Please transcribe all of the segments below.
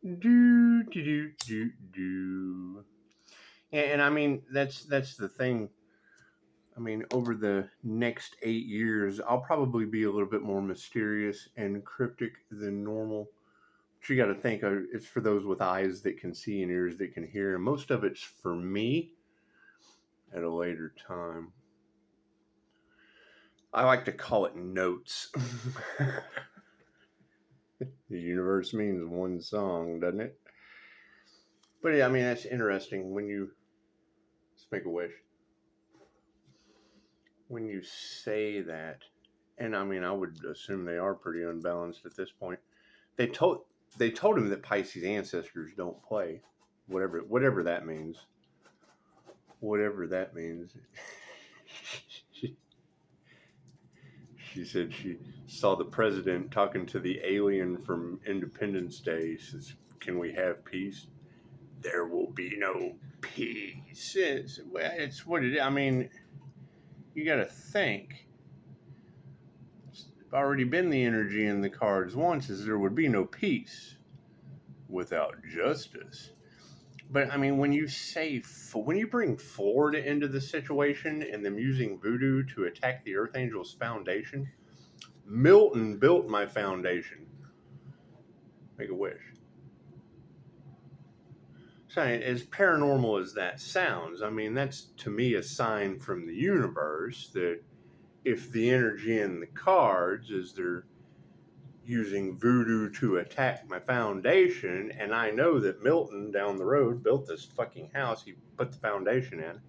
Do do do do do. And I mean that's the thing. I mean, over the next 8 years, I'll probably be a little bit more mysterious and cryptic than normal. But you got to think, it's for those with eyes that can see and ears that can hear. And most of it's for me at a later time. I like to call it notes. The universe means one song, doesn't it? But yeah, I mean, that's interesting when you, let's make a wish. When you say that, and I mean, I would assume they are pretty unbalanced at this point. They told him that Pisces ancestors don't play, whatever that means. Whatever that means. She said she saw the president talking to the alien from Independence Day. She says, "Can we have peace?" There will be no peace. It's what it is. I mean, you got to think. It's already been the energy in the cards once, is there would be no peace without justice. But I mean, when you bring Florida into the situation and them using voodoo to attack the Earth Angel's foundation, Milton built my foundation. Make a wish. So as paranormal as that sounds, I mean, that's to me a sign from the universe that if the energy in the cards is they're using voodoo to attack my foundation, and I know that Milton down the road built this fucking house, he put the foundation in.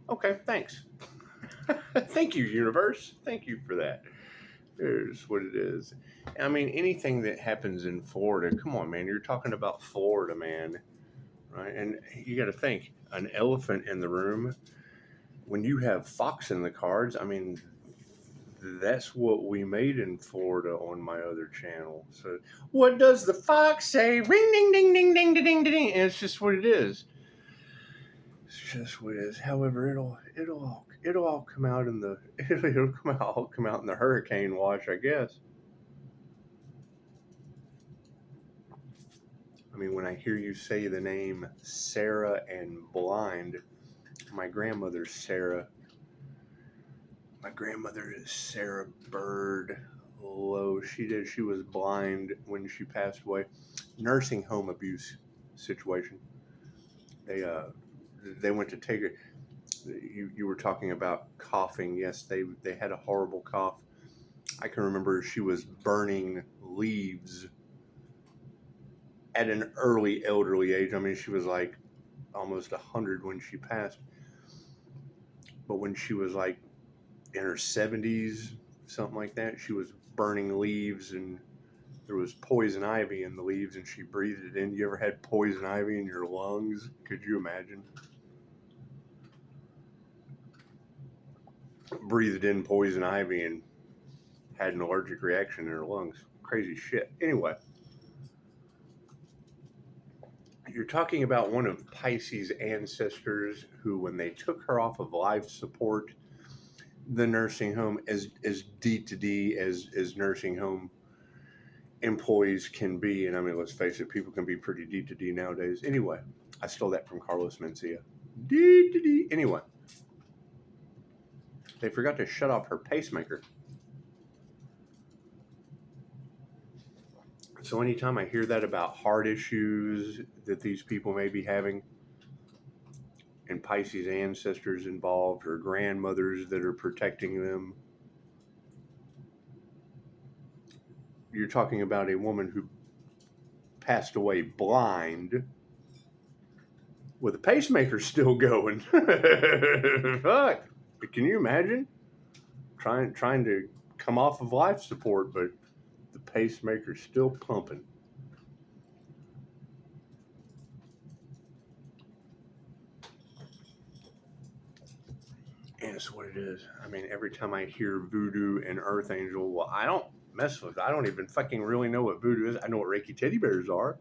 Okay, thanks. Thank you, universe. Thank you for that. Here's what it is. I mean, anything that happens in Florida, come on, man, you're talking about Florida, man, right? And you got to think, an elephant in the room, when you have fox in the cards, I mean, that's what we made in Florida on my other channel. So, what does the fox say? Ring, ding, ding, ding, ding, ding, ding, ding. And it's just what it is. It's just what it is. However, it'll all come out in the it'll come out in the hurricane wash, I guess. I mean, when I hear you say the name Sarah and blind, my grandmother's Sarah. My grandmother is Sarah Bird Lowe. She was blind when she passed away. Nursing home abuse situation. They went to take her. You were talking about coughing. Yes, they had a horrible cough. I can remember she was burning leaves at an early elderly age. I mean, she was like almost 100 when she passed. But when she was like in her 70s, something like that, she was burning leaves, and there was poison ivy in the leaves, and she breathed it in. You ever had poison ivy in your lungs? Could you imagine? Breathed in poison ivy and had an allergic reaction in her lungs. Crazy shit. Anyway, you're talking about one of Pisces' ancestors who, when they took her off of life support, the nursing home, as D to D as nursing home employees can be, and I mean, let's face it, people can be pretty D to D nowadays. Anyway, I stole that from Carlos Mencia. D to D. Anyway, they forgot to shut off her pacemaker. So anytime I hear that about heart issues that these people may be having, and Pisces ancestors involved, or grandmothers that are protecting them, you're talking about a woman who passed away blind with a pacemaker still going. Fuck. Can you imagine? Trying to come off of life support, but the pacemaker's still pumping. And it's what it is. I mean, every time I hear voodoo and Earth Angel, well, I don't mess with it. I don't even fucking really know what voodoo is. I know what Reiki teddy bears are.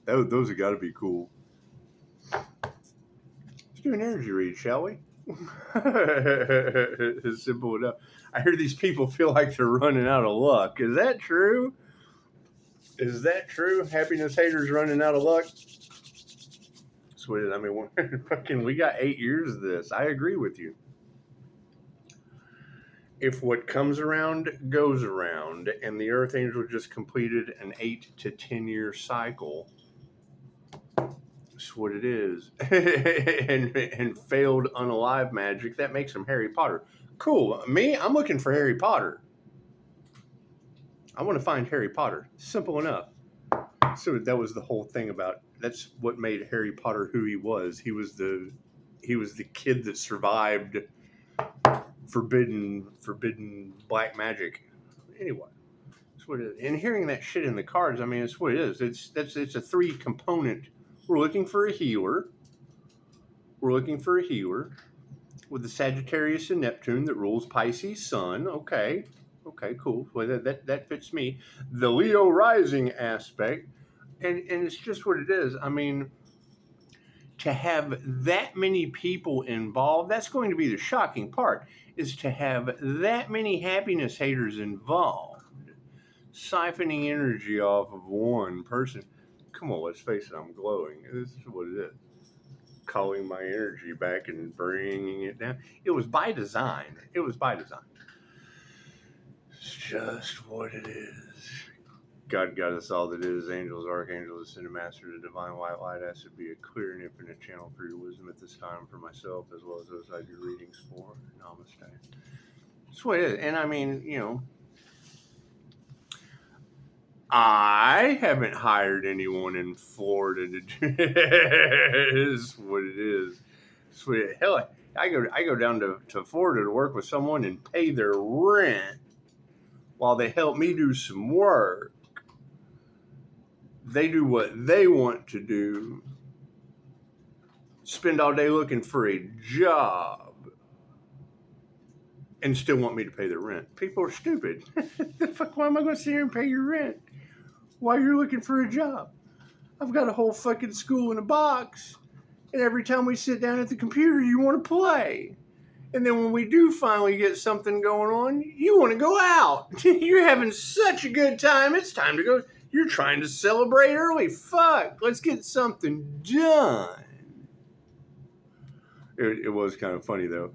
Those have got to be cool. Let's do an energy read, shall we? It's simple enough. I hear these people feel like they're running out of luck. Is that true? Is that true? Happiness haters running out of luck? Sweet. I mean, fucking, we got 8 years of this. I agree with you. If what comes around goes around, and the Earth Angel just completed an 8 to 10 year cycle, that's what it is, and failed unalive magic, that makes him Harry Potter. Cool. Me, I'm looking for Harry Potter. I want to find Harry Potter. Simple enough. So that was the whole thing about. That's what made Harry Potter who he was. He was the kid that survived forbidden black magic. Anyway, that's what it is. And hearing that shit in the cards, I mean, it's what it is. It's a 3 component. We're looking for a healer. We're looking for a healer with the Sagittarius and Neptune that rules Pisces Sun. Okay, cool. Well, that fits me. The Leo rising aspect, and it's just what it is. I mean, to have that many people involved, that's going to be the shocking part, is to have that many happiness haters involved, siphoning energy off of one person. Come on, let's face it, I'm glowing. This is what it is. Calling my energy back and bringing it down. It was by design. It's just what it is. God got us all that is. Angels, archangels, ascended master, the divine white light. Has to be a clear and infinite channel for your wisdom at this time for myself, as well as those I do readings for. Namaste. That's what it is. And I mean, you know, I haven't hired anyone in Florida to do it. Is what it is. Sweet. Hell, I go down to Florida to work with someone and pay their rent while they help me do some work. They do what they want to do. Spend all day looking for a job and still want me to pay their rent. People are stupid. The fuck, why am I going to sit here and pay your rent while you're looking for a job? I've got a whole fucking school in a box, and every time we sit down at the computer, you want to play. And then when we do finally get something going on, you want to go out. You're having such a good time, it's time to go. You're trying to celebrate early. Fuck, let's get something done. It was kind of funny, though.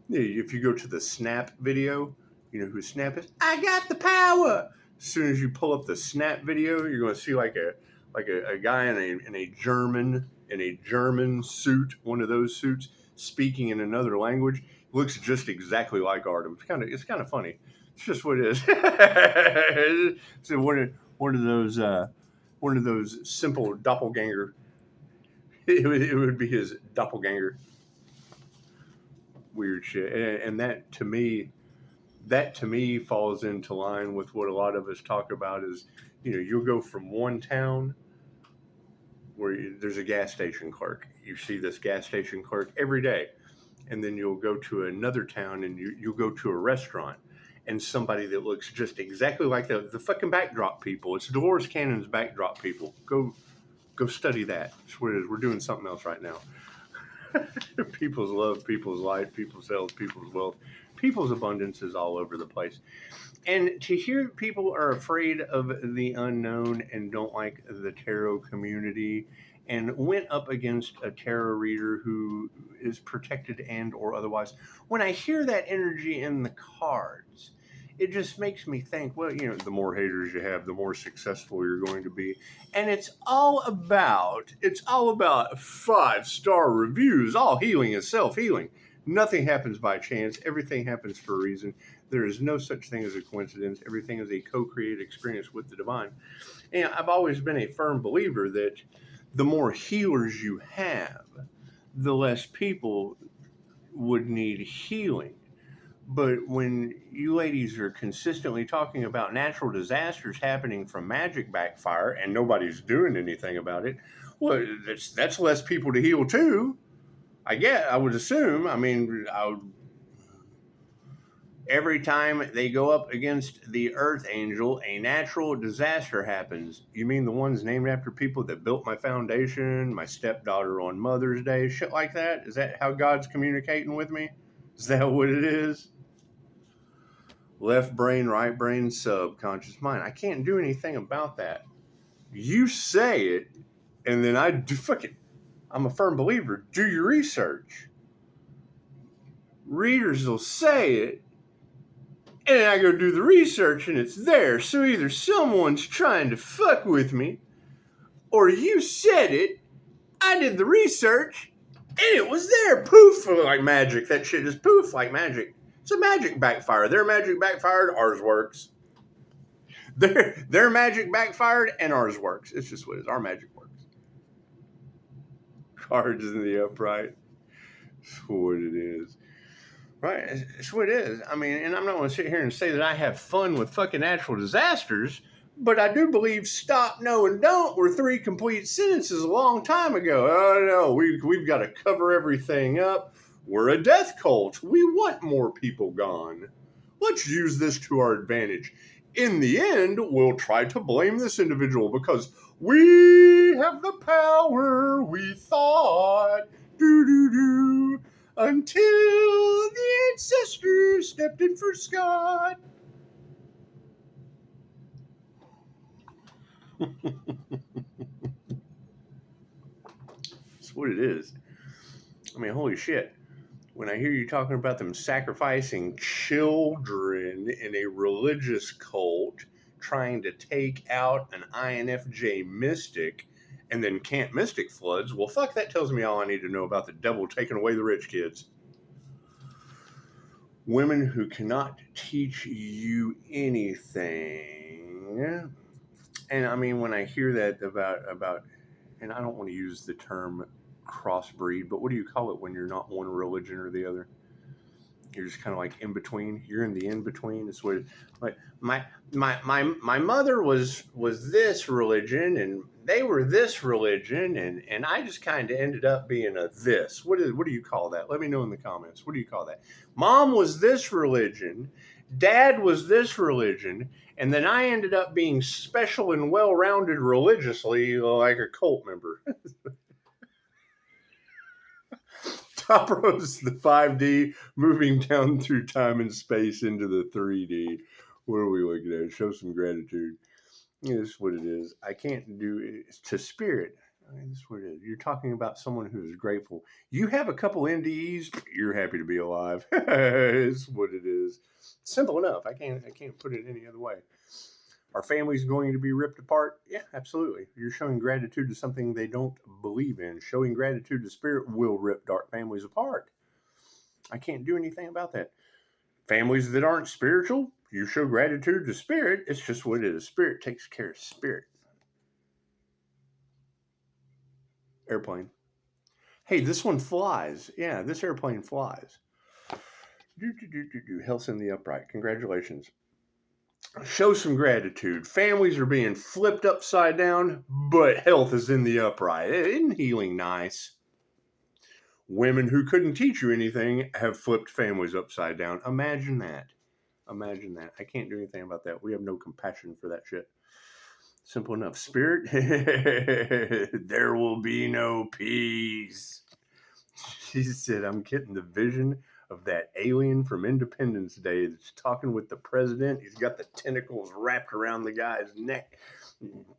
If you go to the Snap video, you know who Snap is? I got the power. As soon as you pull up the Snap video, you're going to see like a guy in a German suit, one of those suits, speaking in another language. Looks just exactly like Artem. It's kind of funny. It's just what it is. So one of those simple doppelganger. It would be his doppelganger. Weird shit, and that to me falls into line with what a lot of us talk about. Is, you know, you'll go from one town where there's a gas station clerk. You see this gas station clerk every day, and then you'll go to another town and you'll go to a restaurant. And somebody that looks just exactly like the fucking backdrop people. It's Dolores Cannon's backdrop people. Go study that. That's what it is. We're doing something else right now. People's love, people's life, people's health, people's wealth, people's abundance is all over the place. And to hear people are afraid of the unknown and don't like the tarot community and went up against a tarot reader who is protected and or otherwise, when I hear that energy in the cards, it just makes me think, well, you know, the more haters you have, the more successful you're going to be. And it's all about 5-star reviews. All healing is self-healing. Nothing happens by chance. Everything happens for a reason. There is no such thing as a coincidence. Everything is a co-created experience with the divine. And I've always been a firm believer that the more healers you have, the less people would need healing. But when you ladies are consistently talking about natural disasters happening from magic backfire and nobody's doing anything about it, well, that's less people to heal too. I would assume. I mean, every time they go up against the Earth Angel, a natural disaster happens. You mean the ones named after people that built my foundation, my stepdaughter on Mother's Day, shit like that? Is that how God's communicating with me? Is that what it is? Left brain, right brain, subconscious mind. I can't do anything about that. You say it, and then I do I'm a firm believer. Do your research. Readers will say it, and I go do the research, and it's there. So either someone's trying to fuck with me, or you said it, I did the research, and it was there. Poof, like magic. That shit is poof like magic. It's a magic backfire. Their magic backfired, ours works. Their magic backfired, and ours works. It's just what it is. Our magic works. Cards in the upright. That's what it is. Right? It's what it is. I mean, and I'm not going to sit here and say that I have fun with fucking natural disasters, but I do believe stop, no, and don't were 3 complete sentences a long time ago. Oh, no, we've got to cover everything up. We're a death cult. We want more people gone. Let's use this to our advantage. In the end, we'll try to blame this individual because we have the power we thought. Do-do-do. Until the ancestors stepped in for Scott. That's what it is. I mean, holy shit. When I hear you talking about them sacrificing children in a religious cult, trying to take out an INFJ mystic, and then Camp Mystic floods, well, fuck, that tells me all I need to know about the devil taking away the rich kids. Women who cannot teach you anything. And I mean, when I hear that about, and I don't want to use the term crossbreed, but what do you call it when you're not one religion or the other? You're just kind of like in between. You're in the in between. It's what, like my mother was this religion, and they were this religion, and I just kind of ended up being a this. What do you call that? Let me know in the comments. What do you call that? Mom was this religion, Dad was this religion, and then I ended up being special and well-rounded religiously, like a cult member. Top rose the 5D, moving down through time and space into the 3D. What are we looking at? Show some gratitude. It's what it is. I can't do it to spirit. I mean, that's what it is. You're talking about someone who is grateful. You have a couple NDEs, you're happy to be alive. It's what it is. Simple enough. I can't put it any other way. Are families going to be ripped apart? Yeah, absolutely. You're showing gratitude to something they don't believe in. Showing gratitude to spirit will rip dark families apart. I can't do anything about that. Families that aren't spiritual, you show gratitude to spirit. It's just what it is. Spirit takes care of spirit. Airplane. Hey, this one flies. Yeah, this airplane flies. Health in the upright. Congratulations. Show some gratitude. Families are being flipped upside down, but health is in the upright. Isn't healing nice? Women who couldn't teach you anything have flipped families upside down. Imagine that. Imagine that. I can't do anything about that. We have no compassion for that shit. Simple enough. Spirit, there will be no peace. She said, I'm getting the vision of that alien from Independence Day that's talking with the president. He's got the tentacles wrapped around the guy's neck.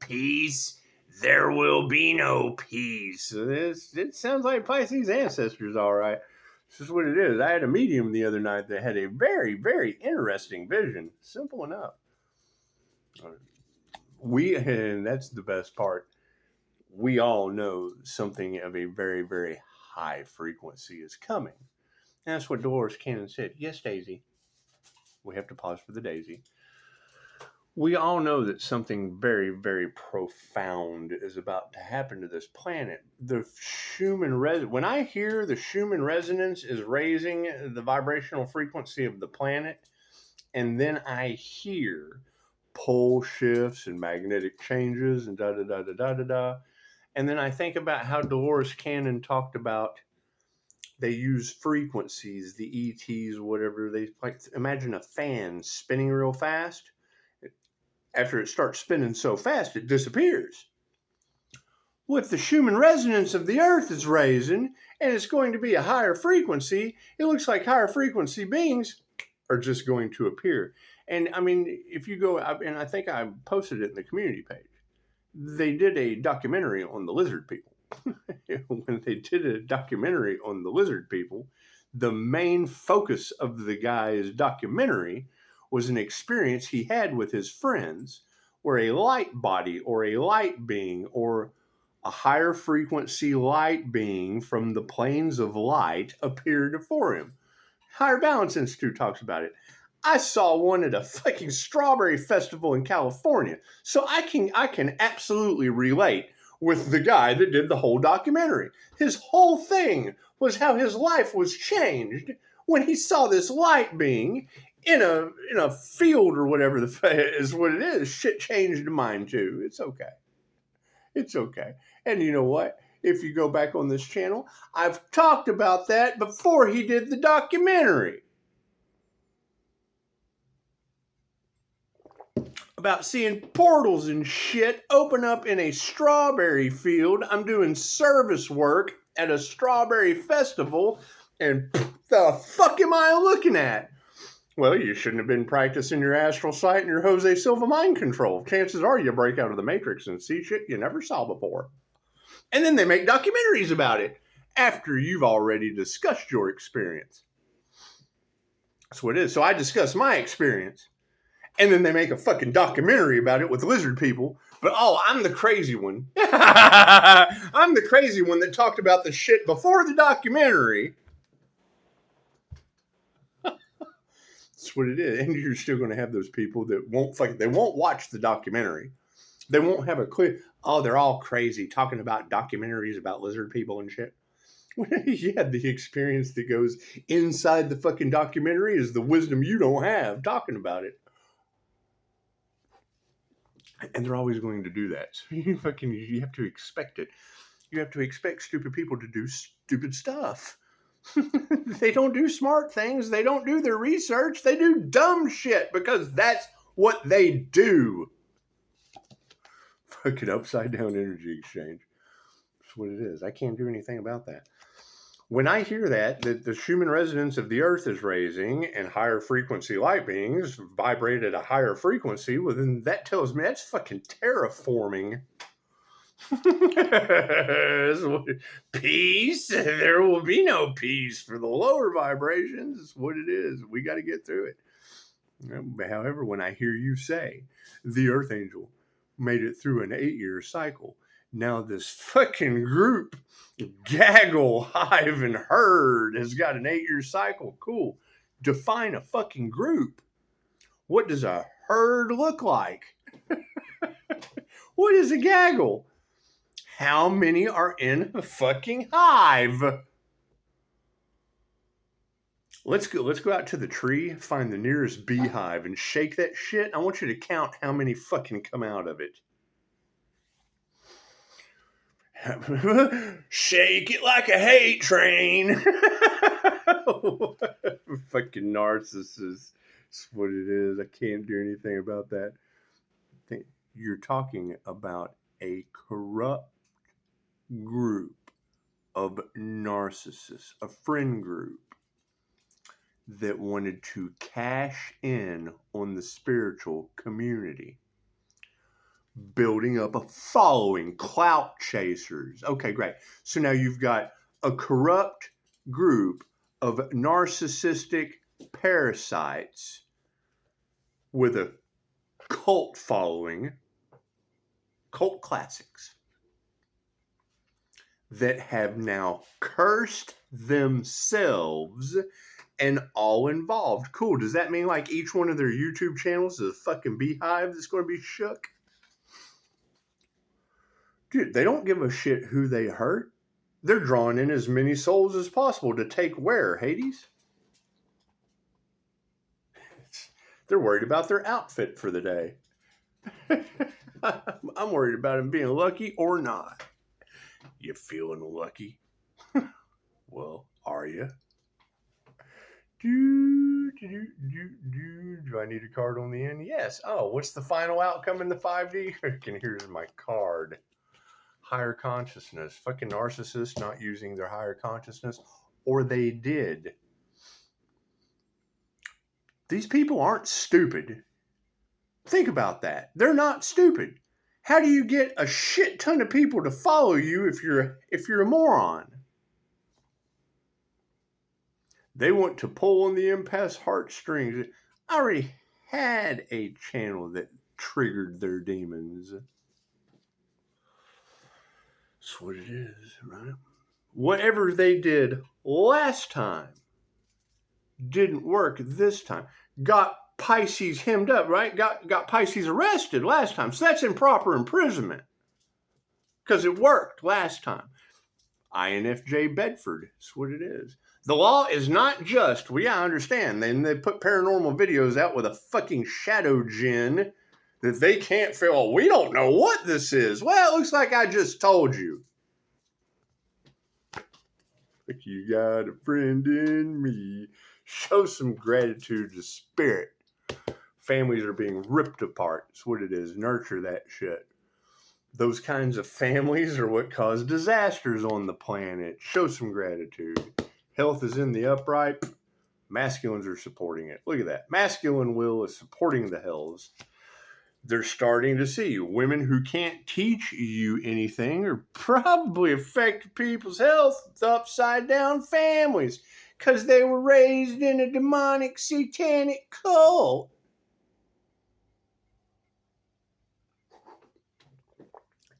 Peace. There will be no peace. It sounds like Pisces ancestors, all right. This is what it is. I had a medium the other night that had a very, very interesting vision. Simple enough. And that's the best part. We all know something of a very, very high frequency is coming. And that's what Dolores Cannon said. Yes, Daisy. We have to pause for the Daisy. We all know that something very, very profound is about to happen to this planet. The when I hear the Schumann resonance is raising the vibrational frequency of the planet, and then I hear pole shifts and magnetic changes and da-da-da-da-da-da-da, and then I think about how Dolores Cannon talked about they use frequencies, the ETs, whatever. They like imagine a fan spinning real fast. After it starts spinning so fast, it disappears. Well, if the Schumann resonance of the Earth is raising and it's going to be a higher frequency, it looks like higher frequency beings are just going to appear. And I mean, if you go, and I think I posted it in the community page, they did a documentary on the lizard people. When they did a documentary on the lizard people, the main focus of the guy's documentary was an experience he had with his friends where a light body or a light being or a higher frequency light being from the planes of light appeared before him. Higher Balance Institute talks about it. I saw one at a fucking strawberry festival in California. So I can absolutely relate with the guy that did the whole documentary. His whole thing was how his life was changed when he saw this light being in a field or whatever is what it is. Shit changed mine too. It's okay. It's okay. And you know what? If you go back on this channel, I've talked about that before he did the documentary. About seeing portals and shit open up in a strawberry field. I'm doing service work at a strawberry festival, and the fuck am I looking at? Well, you shouldn't have been practicing your astral sight and your Jose Silva mind control. Chances are you break out of the matrix and see shit you never saw before. And then they make documentaries about it after you've already discussed your experience. That's what it is. So I discuss my experience. And then they make a fucking documentary about it with lizard people. But, I'm the crazy one. I'm the crazy one that talked about the shit before the documentary. That's what it is. And you're still going to have those people that won't watch the documentary. They won't have a clue. Oh, they're all crazy talking about documentaries about lizard people and shit. Yeah, the experience that goes inside the fucking documentary is the wisdom you don't have talking about it. And they're always going to do that. So you have to expect it. You have to expect stupid people to do stupid stuff. They don't do smart things. They don't do their research. They do dumb shit because that's what they do. Fucking upside down energy exchange. That's what it is. I can't do anything about that. When I hear that the Schumann resonance of the earth is raising and higher frequency light beings vibrate at a higher frequency, well, then that tells me that's fucking terraforming. Peace? There will be no peace for the lower vibrations. It's what it is. We got to get through it. However, when I hear you say the Earth Angel made it through an 8-year cycle, now this fucking group, gaggle, hive, and herd has got an 8-year cycle. Cool. Define a fucking group. What does a herd look like? What is a gaggle? How many are in a fucking hive? Let's go out to the tree, find the nearest beehive, and shake that shit. I want you to count how many fucking come out of it. Shake it like a hate train. Fucking narcissist. That's what it is. I can't do anything about that. You're talking about a corrupt group of narcissists, a friend group that wanted to cash in on the spiritual community. Building up a following, clout chasers. Okay, great. So now you've got a corrupt group of narcissistic parasites with a cult following, cult classics, that have now cursed themselves and all involved. Cool. Does that mean like each one of their YouTube channels is a fucking beehive that's going to be shook? Dude, they don't give a shit who they hurt. They're drawing in as many souls as possible to take where, Hades? They're worried about their outfit for the day. I'm worried about them being lucky or not. You feeling lucky? Well, are you? Do I need a card on the end? Yes. Oh, what's the final outcome in the 5D? Here's my card. Higher consciousness. Fucking narcissists not using their higher consciousness, or they did. These people aren't stupid. Think about that. They're not stupid. How do you get a shit ton of people to follow you if you're a moron? They want to pull on the empath's heartstrings. I already had a channel that triggered their demons. That's what it is, right? Whatever they did last time didn't work this time. Got Pisces hemmed up, right? Got Pisces arrested last time. So that's improper imprisonment. Because it worked last time. INFJ Bedford. That's what it is. The law is not just. Well, yeah, I understand. Then they put paranormal videos out with a fucking shadow djinn that they can't feel. We don't know what this is. Well, it looks like I just told you. Like you got a friend in me. Show some gratitude to spirit. Families are being ripped apart. That's what it is. Nurture that shit. Those kinds of families are what cause disasters on the planet. Show some gratitude. Health is in the upright. Masculines are supporting it. Look at that. Masculine will is supporting the hells. They're starting to see women who can't teach you anything or probably affect people's health with upside down families because they were raised in a demonic satanic cult.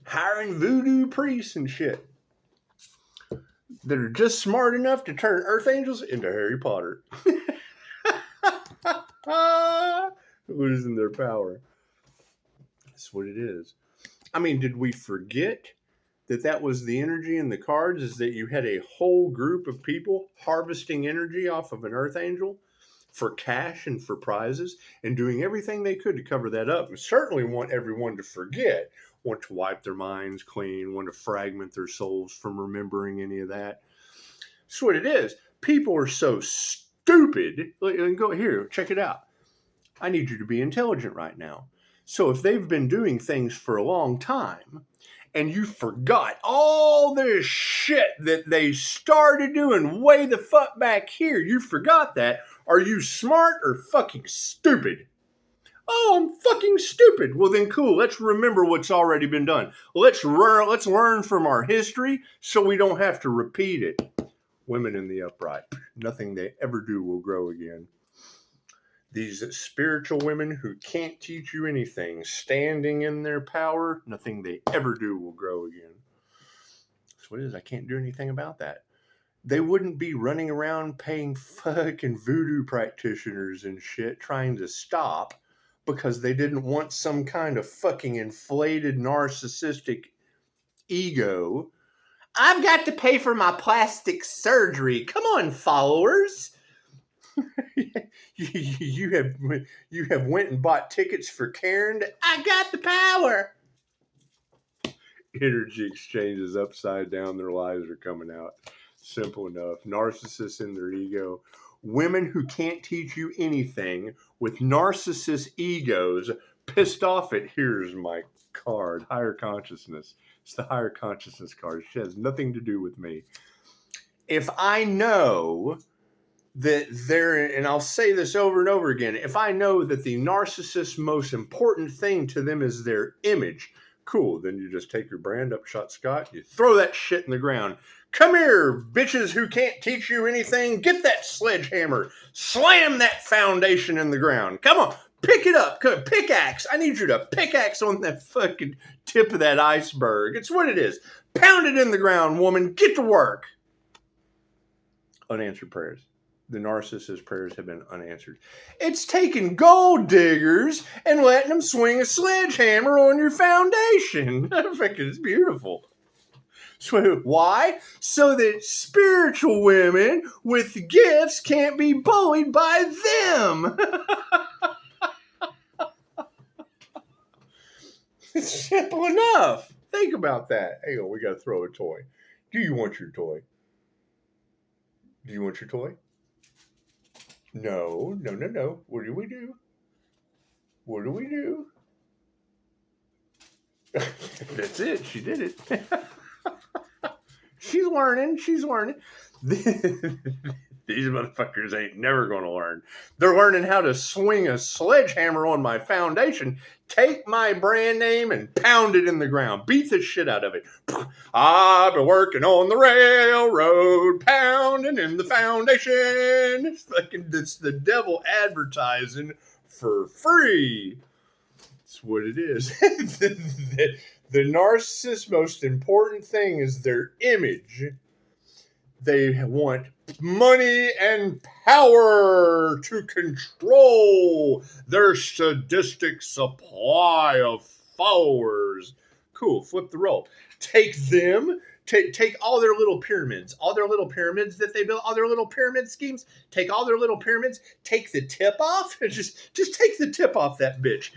Hiring voodoo priests and shit that are just smart enough to turn earth angels into Harry Potter. Losing their power. That's what it is. I mean, did we forget that was the energy in the cards, is that you had a whole group of people harvesting energy off of an earth angel for cash and for prizes and doing everything they could to cover that up. And certainly want everyone to forget, want to wipe their minds clean, want to fragment their souls from remembering any of that. That's what it is. People are so stupid. Go here, check it out. I need you to be intelligent right now. So if they've been doing things for a long time and you forgot all this shit that they started doing way the fuck back here, you forgot that. Are you smart or fucking stupid? Oh, I'm fucking stupid. Well, then cool. Let's remember what's already been done. Let's learn from our history so we don't have to repeat it. Women in the upright. Nothing they ever do will grow again. These spiritual women who can't teach you anything, standing in their power, nothing they ever do will grow again. That's what it is. I can't do anything about that. They wouldn't be running around paying fucking voodoo practitioners and shit trying to stop because they didn't want some kind of fucking inflated narcissistic ego. I've got to pay for my plastic surgery. Come on, followers. You have went and bought tickets for Karen. I got the power. Energy exchanges upside down. Their lives are coming out. Simple enough. Narcissists in their ego. Women who can't teach you anything with narcissist egos, pissed off at, here's my card, higher consciousness. It's the higher consciousness card. She has nothing to do with me. If I know that and I'll say this over and over again, if I know that the narcissist's most important thing to them is their image, cool, then you just take your brand, Upshotscott, you throw that shit in the ground. Come here, bitches who can't teach you anything. Get that sledgehammer. Slam that foundation in the ground. Come on, pick it up. Pickaxe. I need you to pickaxe on that fucking tip of that iceberg. It's what it is. Pound it in the ground, woman. Get to work. Unanswered prayers. The narcissist's prayers have been unanswered. It's taking gold diggers and letting them swing a sledgehammer on your foundation. It's beautiful. So why? So that spiritual women with gifts can't be bullied by them. It's simple enough. Think about that. Hey, we got to throw a toy. Do you want your toy? Do you want your toy? No. What do we do? What do we do? That's it. She did it. She's learning. These motherfuckers ain't never going to learn. They're learning how to swing a sledgehammer on my foundation, take my brand name and pound it in the ground. Beat the shit out of it. I've been working on the railroad, pounding in the foundation. It's the devil advertising for free. That's what it is. The narcissist's most important thing is their image. They want money and power to control their sadistic supply of followers. Cool, flip the role. Take them, take all their little pyramids that they built, all their little pyramid schemes, take all their little pyramids, take the tip off, and just take the tip off that bitch.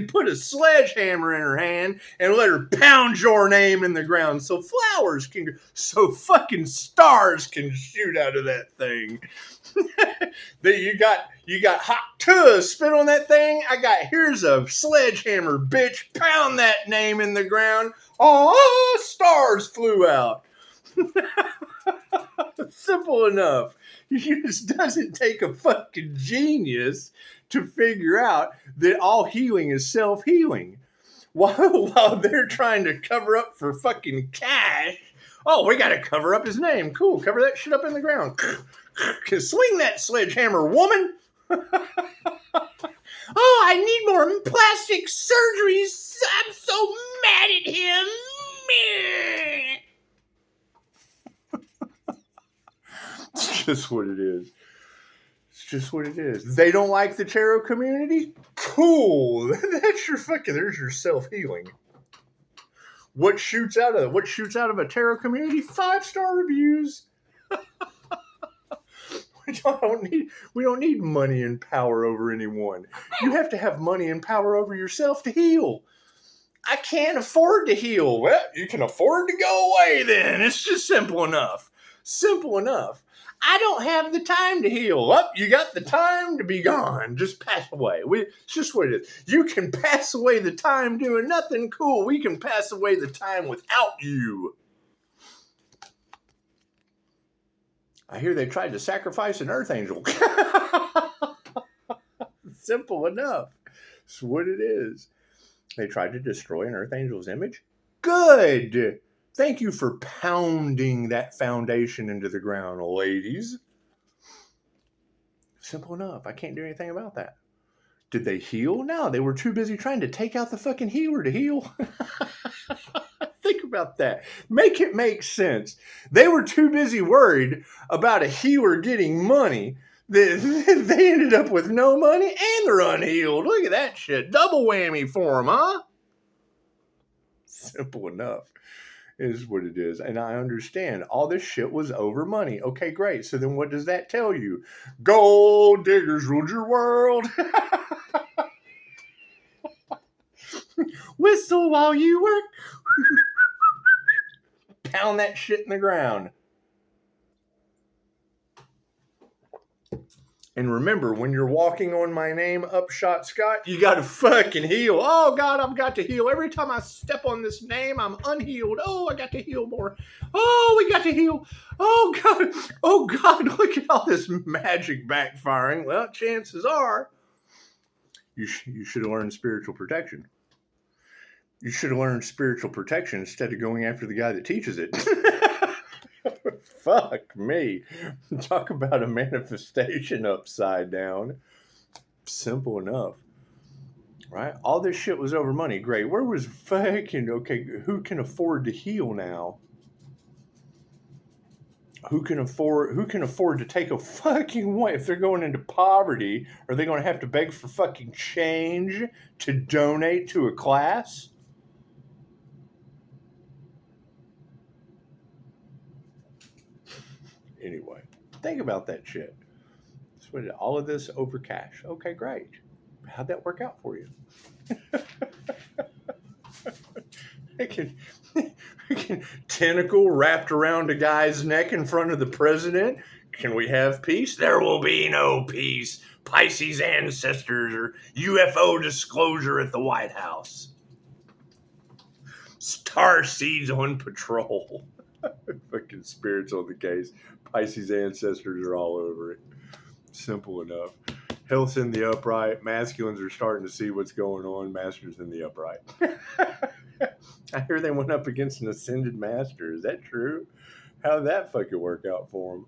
Put a sledgehammer in her hand and let her pound your name in the ground so flowers can, so fucking stars can shoot out of that thing. You got hot to spit on that thing. Here's a sledgehammer, bitch. Pound that name in the ground. Oh, stars flew out. Simple enough. It just doesn't take a fucking genius to figure out that all healing is self-healing. While they're trying to cover up for fucking cash. Oh, we got to cover up his name. Cool. Cover that shit up in the ground. Swing that sledgehammer, woman. Oh, I need more plastic surgeries. I'm so mad at him. It's just what it is. It's just what it is. They don't like the tarot community? Cool. That's your fucking, there's your self-healing. What shoots out of a tarot community? 5-star reviews. We don't need money and power over anyone. You have to have money and power over yourself to heal. I can't afford to heal. Well, you can afford to go away then. It's just simple enough. Simple enough. I don't have the time to heal. Well, you got the time to be gone. Just pass away. It's just what it is. You can pass away the time doing nothing. Cool. We can pass away the time without you. I hear they tried to sacrifice an earth angel. Simple enough. That's what it is. They tried to destroy an earth angel's image. Good. Thank you for pounding that foundation into the ground, ladies. Simple enough. I can't do anything about that. Did they heal? No, they were too busy trying to take out the fucking healer to heal. Think about that. Make it make sense. They were too busy worried about a healer getting money. They ended up with no money and they're unhealed. Look at that shit. Double whammy for them, huh? Simple enough is what it is. And I understand all this shit was over money. Okay, great. So then what does that tell you? Gold diggers ruled your world. Whistle while you work. Pound that shit in the ground. And remember, when you're walking on my name, Upshotscott, you got to fucking heal. Oh, God, I've got to heal. Every time I step on this name, I'm unhealed. Oh, I got to heal more. Oh, we got to heal. Oh, God. Oh, God, look at all this magic backfiring. Well, chances are you should have learned spiritual protection. You should have learned spiritual protection instead of going after the guy that teaches it. Fuck me. Talk about a manifestation upside down. Simple enough. Right? All this shit was over money. Great. Where was fucking, okay, who can afford to heal now? Who can afford to take a fucking way? If they're going into poverty, are they going to have to beg for fucking change to donate to a class? Anyway, think about that shit. All of this over cash. Okay, great. How'd that work out for you? I can tentacle wrapped around a guy's neck in front of the president. Can we have peace? There will be no peace. Pisces ancestors or UFO disclosure at the White House. Star seeds on patrol. Fucking spirits on the case. Pisces ancestors are all over it. Simple enough. Health's in the upright. Masculines are starting to see what's going on. Masters in the upright. I hear they went up against an ascended master. Is that true? How did that fucking work out for them?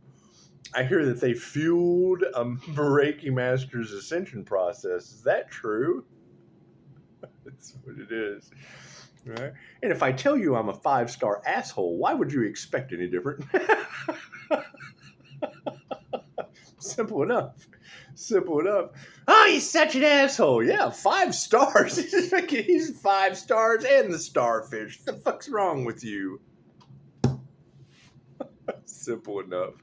I hear that they fueled a Reiki master's ascension process. Is that true? That's what it is. Right? And if I tell you I'm a 5-star asshole, why would you expect any different? Simple enough. Simple enough. Oh, he's such an asshole. Yeah, 5 stars. He's 5 stars and the starfish. What the fuck's wrong with you? Simple enough.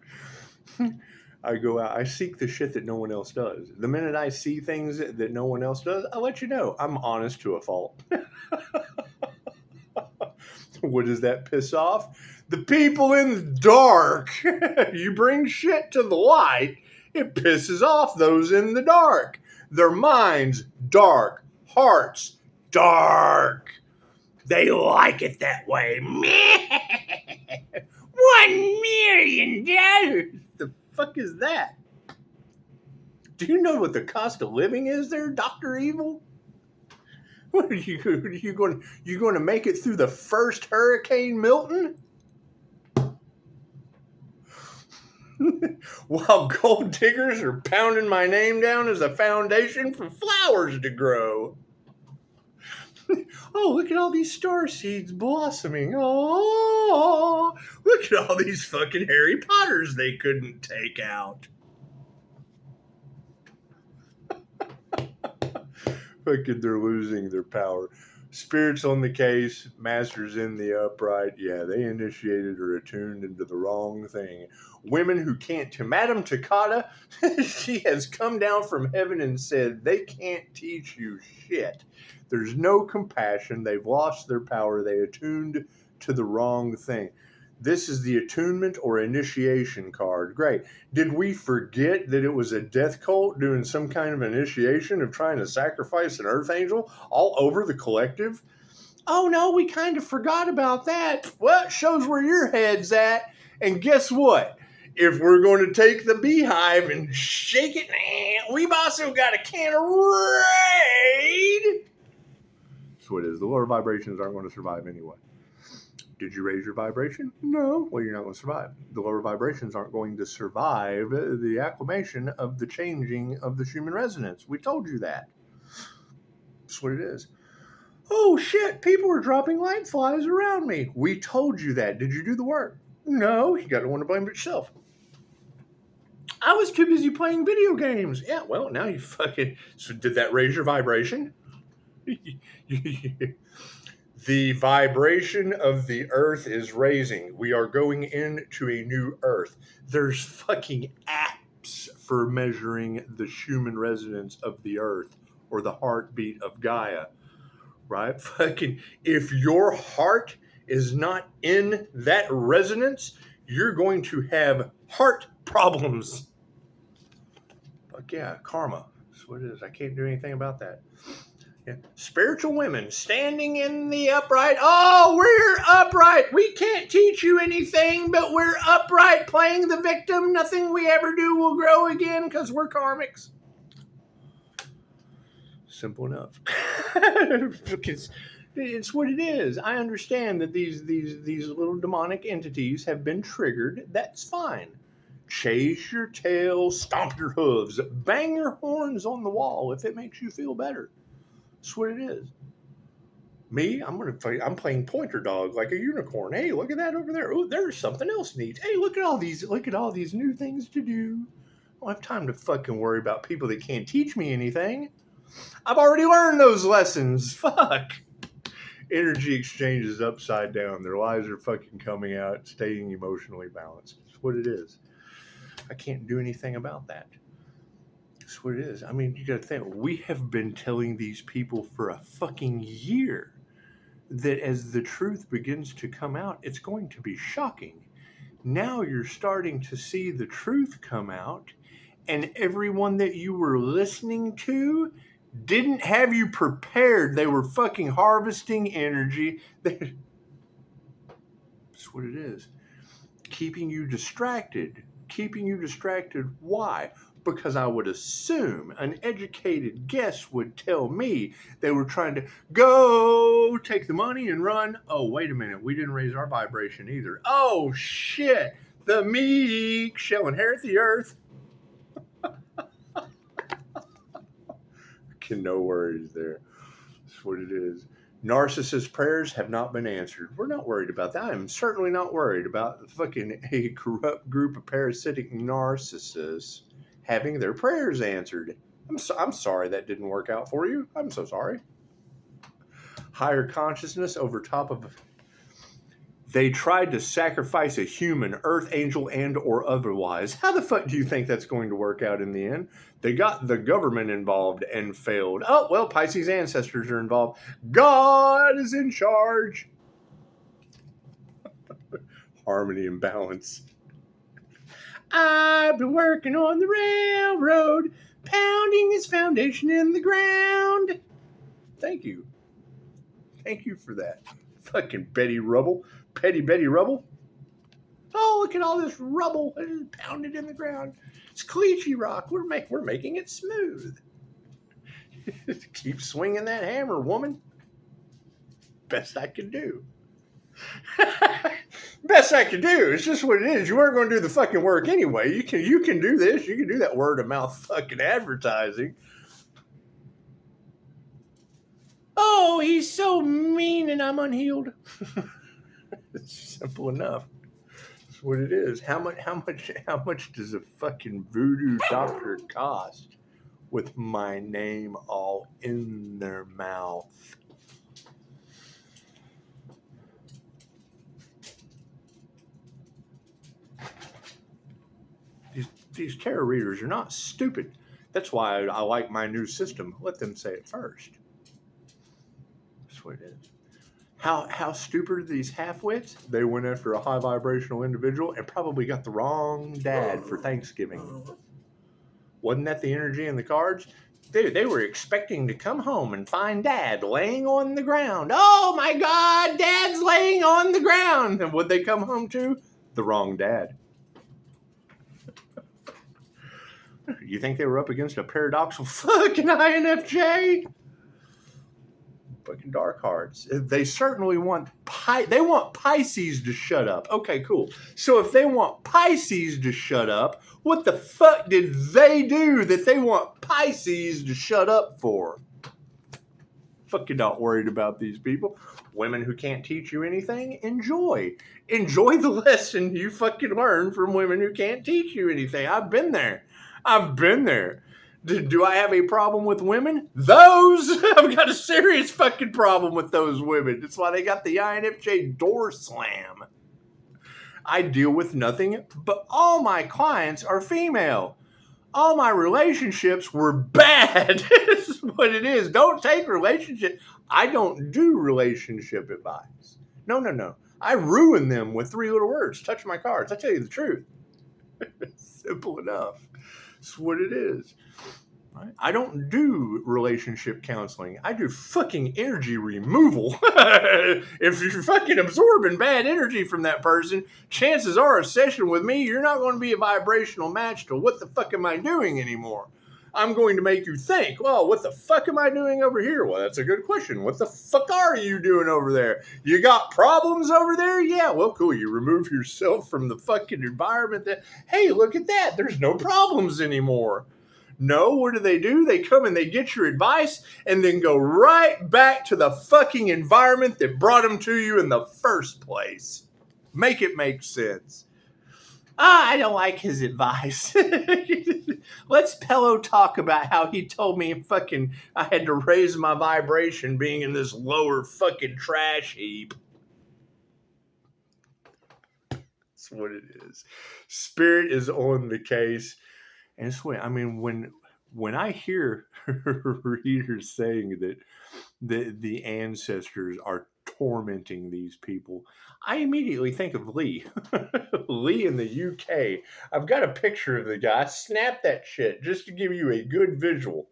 I go out, I seek the shit that no one else does. The minute I see things that no one else does, I'll let you know. I'm honest to a fault. What does that piss off? The people in the dark. You bring shit to the light, it pisses off those in the dark. Their minds, dark. Hearts, dark. They like it that way. $1 million. The fuck is that? Do you know what the cost of living is there, Dr. Evil? What are you going to make it through the first Hurricane Milton? While gold diggers are pounding my name down as a foundation for flowers to grow. Oh, look at all these star seeds blossoming. Oh, look at all these fucking Harry Potters they couldn't take out. Fucking, they're losing their power. Spirits on the case, masters in the upright. Yeah, they initiated or attuned into the wrong thing. Women who can't, to Madame Takata, she has come down from heaven and said, they can't teach you shit. There's no compassion. They've lost their power. They attuned to the wrong thing. This is the attunement or initiation card. Great. Did we forget that it was a death cult doing some kind of initiation of trying to sacrifice an earth angel all over the collective? Oh, no, we kind of forgot about that. Well, it shows where your head's at. And guess what? If we're going to take the beehive and shake it, we've also got a can of raid. That's what it is. The lower vibrations aren't going to survive anyway. Did you raise your vibration? No. Well, you're not going to survive. The lower vibrations aren't going to survive the acclimation of the changing of the human resonance. We told you that. That's what it is. Oh, shit. People are dropping light flies around me. We told you that. Did you do the work? No. You got to want to blame yourself. I was too busy playing video games. Yeah, well, now you fucking... So did that raise your vibration? The vibration of the earth is raising. We are going into a new earth. There's fucking apps for measuring the human resonance of the earth or the heartbeat of Gaia, right? Fucking, if your heart is not in that resonance, you're going to have heart problems. Fuck yeah, karma. That's what it is. I can't do anything about that. Yeah. Spiritual women standing in the upright. Oh, we're upright. We can't teach you anything, but we're upright playing the victim. Nothing we ever do will grow again because we're karmics. Simple enough. It's what it is. I understand that these little demonic entities have been triggered. That's fine. Chase your tail, stomp your hooves, bang your horns on the wall if it makes you feel better. That's what it is. Me, I'm playing pointer dog like a unicorn. Hey, look at that over there. Oh, there's something else neat. Hey, look at all these new things to do. I don't have time to fucking worry about people that can't teach me anything. I've already learned those lessons. Fuck. Energy exchange is upside down. Their lives are fucking coming out, staying emotionally balanced. That's what it is. I can't do anything about that. That's what it is. I mean, you got to think, we have been telling these people for a fucking year that as the truth begins to come out, it's going to be shocking. Now you're starting to see the truth come out, and everyone that you were listening to didn't have you prepared. They were fucking harvesting energy. That's what it is. keeping you distracted. Keeping you distracted. Why? Because I would assume an educated guest would tell me they were trying to go take the money and run. Oh, wait a minute. We didn't raise our vibration either. Oh, shit. The meek shall inherit the earth. No worries there. That's what it is. Narcissist prayers have not been answered. We're not worried about that. I'm certainly not worried about fucking a corrupt group of parasitic narcissists having their prayers answered. I'm sorry that didn't work out for you. I'm so sorry. Higher consciousness over top of... They tried to sacrifice a human, earth angel and or otherwise. How the fuck do you think that's going to work out in the end? They got the government involved and failed. Oh, well, Pisces ancestors are involved. God is in charge. Harmony and balance. I've been working on the railroad, pounding this foundation in the ground. Thank you. Thank you for that. Fucking Betty Rubble. Petty Betty Rubble. Oh, look at all this rubble pounded in the ground. It's caliche rock. We're making it smooth. Keep swinging that hammer, woman. Best I can do. Best I can do. It's just what it is. You weren't going to do the fucking work anyway. You can do this. You can do that word of mouth fucking advertising. Oh, he's so mean and I'm unhealed. It's simple enough. That's what it is. How much does a fucking voodoo doctor cost with my name all in their mouth? These tarot readers are not stupid. That's why I like my new system. Let them say it first. That's what it is. How stupid are these half-wits? They went after a high vibrational individual and probably got the wrong dad for Thanksgiving. Wasn't that the energy in the cards? They were expecting to come home and find Dad laying on the ground. Oh my God, Dad's laying on the ground. And what'd they come home to? The wrong dad. You think they were up against a paradoxical fucking INFJ? Fucking dark hearts. They certainly want Pisces to shut up. Okay, cool. So if they want Pisces to shut up, what the fuck did they do that they want Pisces to shut up for? Fucking not worried about these people. Women who can't teach you anything, enjoy. Enjoy the lesson you fucking learn from women who can't teach you anything. I've been there. Do I have a problem with women? I've got a serious fucking problem with those women. That's why they got the INFJ door slam. I deal with nothing, but all my clients are female. All my relationships were bad. That's what it is. Don't take relationship. I don't do relationship advice. No. I ruin them with 3 little words. Touch my cards. I tell you the truth. Simple enough. That's what it is. Right? I don't do relationship counseling. I do fucking energy removal. If you're fucking absorbing bad energy from that person, chances are a session with me, you're not going to be a vibrational match to what the fuck am I doing anymore. I'm going to make you think, well, what the fuck am I doing over here? Well, that's a good question. What the fuck are you doing over there? You got problems over there? Yeah, well, cool. You remove yourself from the fucking environment. Hey, look at that. There's no problems anymore. No, what do? They come and they get your advice and then go right back to the fucking environment that brought them to you in the first place. Make it make sense. I don't like his advice. Let's pillow talk about how he told me I had to raise my vibration being in this lower fucking trash heap. That's what it is. Spirit is on the case. And it's when I hear readers saying that the ancestors are tormenting these people, I immediately think of Lee. Lee in the UK. I've got a picture of the guy. Snap that shit just to give you a good visual.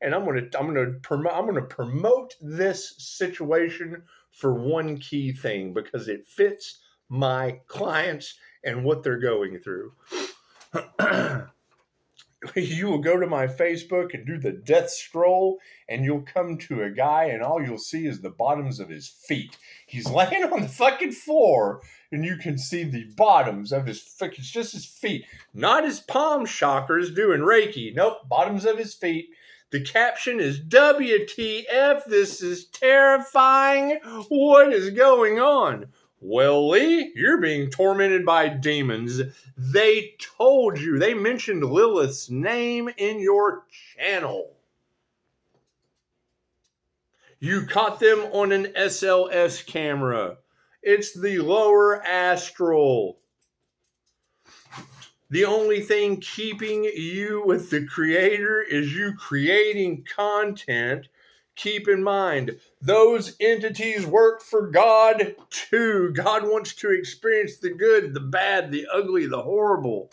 And I'm gonna promote this situation for one key thing because it fits my clients and what they're going through. You will go to my Facebook and do the death scroll, and you'll come to a guy, and all you'll see is the bottoms of his feet. He's laying on the fucking floor, and you can see the bottoms of his fucking, it's just his feet. Not his palm chakras doing Reiki. Nope, bottoms of his feet. The caption is, WTF, this is terrifying. What is going on? Well, Lee, you're being tormented by demons. They told you. They mentioned Lilith's name in your channel. You caught them on an SLS camera. It's the lower astral. The only thing keeping you with the creator is you creating content. Keep in mind, those entities work for God too. God wants to experience the good, the bad, the ugly, the horrible.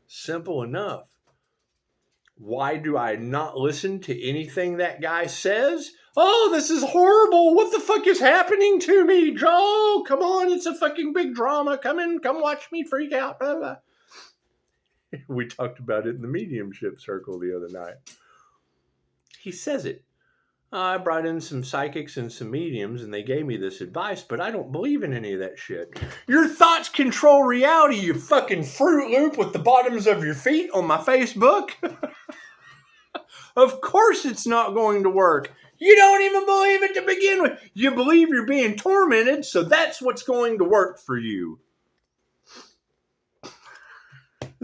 Simple enough. Why do I not listen to anything that guy says? Oh, this is horrible. What the fuck is happening to me? Joe, come on. It's a fucking big drama. Come in. Come watch me freak out. Blah, blah. We talked about it in the mediumship circle the other night. He says it. I brought in some psychics and some mediums, and they gave me this advice, but I don't believe in any of that shit. Your thoughts control reality, you fucking Fruit Loop with the bottoms of your feet on my Facebook. Of course it's not going to work. You don't even believe it to begin with. You believe you're being tormented, so that's what's going to work for you.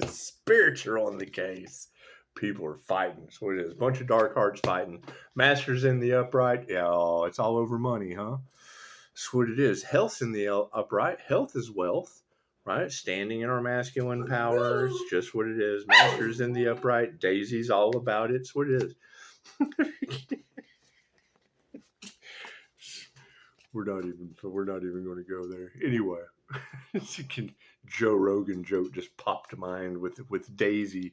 Spirits are on the case. People are fighting. That's what it is. A bunch of dark hearts fighting. Masters in the upright. Yeah, oh, it's all over money, huh? That's what it is. Health's in the upright. Health is wealth, right? Standing in our masculine powers. Just what it is. Masters in the upright. Daisy's all about it. It's what it is. We're not even going to go there. Anyway, Joe Rogan joke just popped to mind with Daisy.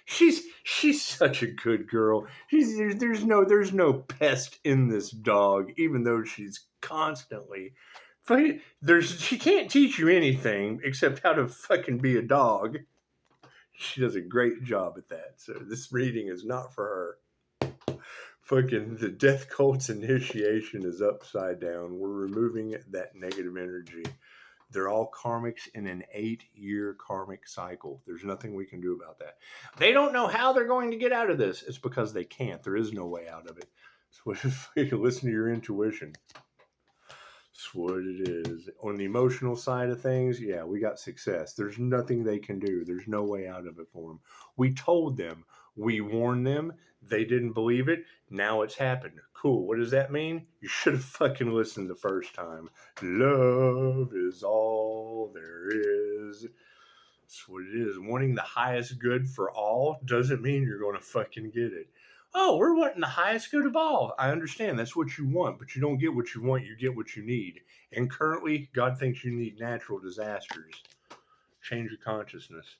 She's such a good girl. There's no pest in this dog, even though she's constantly. She can't teach you anything except how to fucking be a dog. She does a great job at that. So this reading is not for her. Fucking the death cult's initiation is upside down. We're removing that negative energy. They're all karmics in an 8-year karmic cycle. There's nothing we can do about that. They don't know how they're going to get out of this. It's because they can't. There is no way out of it. So if you can listen to your intuition. That's what it is. On the emotional side of things, yeah, we got success. There's nothing they can do. There's no way out of it for them. We told them. We warned them. They didn't believe it. Now it's happened. Cool. What does that mean? You should have fucking listened the first time. Love is all there is. That's what it is. Wanting the highest good for all doesn't mean you're going to fucking get it. Oh, we're wanting the highest good of all. I understand. That's what you want, but you don't get what you want. You get what you need. And currently, God thinks you need natural disasters. Change your consciousness.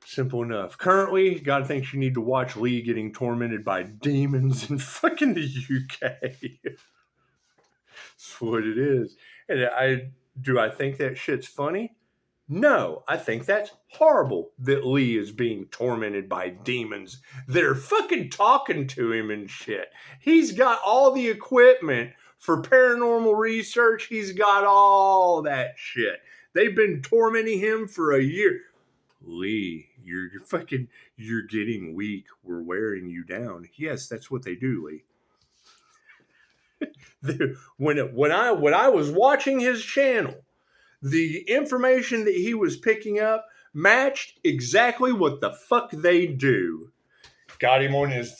Simple enough. Currently, God thinks you need to watch Lee getting tormented by demons in fucking the UK. That's what it is. And I think that shit's funny? No, I think that's horrible that Lee is being tormented by demons. They're fucking talking to him and shit. He's got all the equipment for paranormal research. He's got all that shit. They've been tormenting him for a year. Lee, you're getting weak. We're wearing you down. Yes, that's what they do, Lee. When I was watching his channel, the information that he was picking up matched exactly what the fuck they do. Got him on his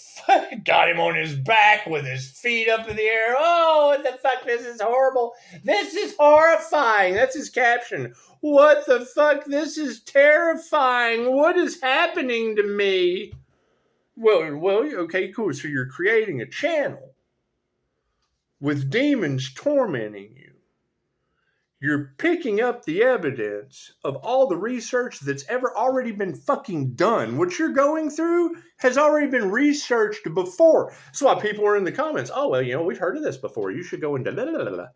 back with his feet up in the air. Oh, what the fuck? This is horrible. This is horrifying. That's his caption. What the fuck? This is terrifying. What is happening to me? Well, okay, cool. So you're creating a channel with demons tormenting you. You're picking up the evidence of all the research that's ever already been fucking done. What you're going through has already been researched before. That's why people are in the comments. Oh, well, we've heard of this before. You should go into blah, blah, blah, blah.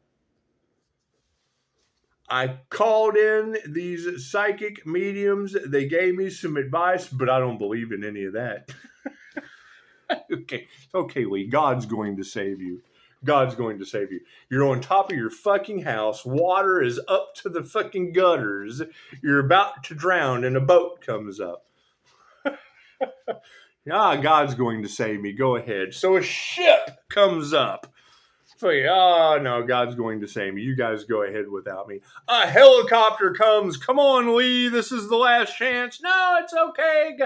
I called in these psychic mediums. They gave me some advice, but I don't believe in any of that. Okay, Lee. God's going to save you. God's going to save you. You're on top of your fucking house. Water is up to the fucking gutters. You're about to drown, and a boat comes up. God's going to save me. Go ahead. So a ship comes up. No, God's going to save me. You guys go ahead without me. A helicopter comes. Come on, Lee. This is the last chance. No, it's okay.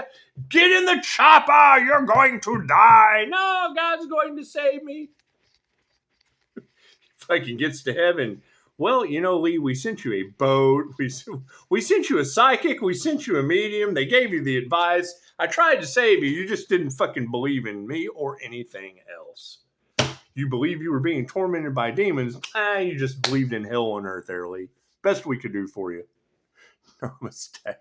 Get in the chopper. You're going to die. No, God's going to save me. Fucking gets to heaven. Well, Lee, we sent you a boat. We sent you a psychic. We sent you a medium. They gave you the advice. I tried to save you. You just didn't fucking believe in me or anything else. You believe you were being tormented by demons. You just believed in hell on earth, Lee. Best we could do for you. Namaste.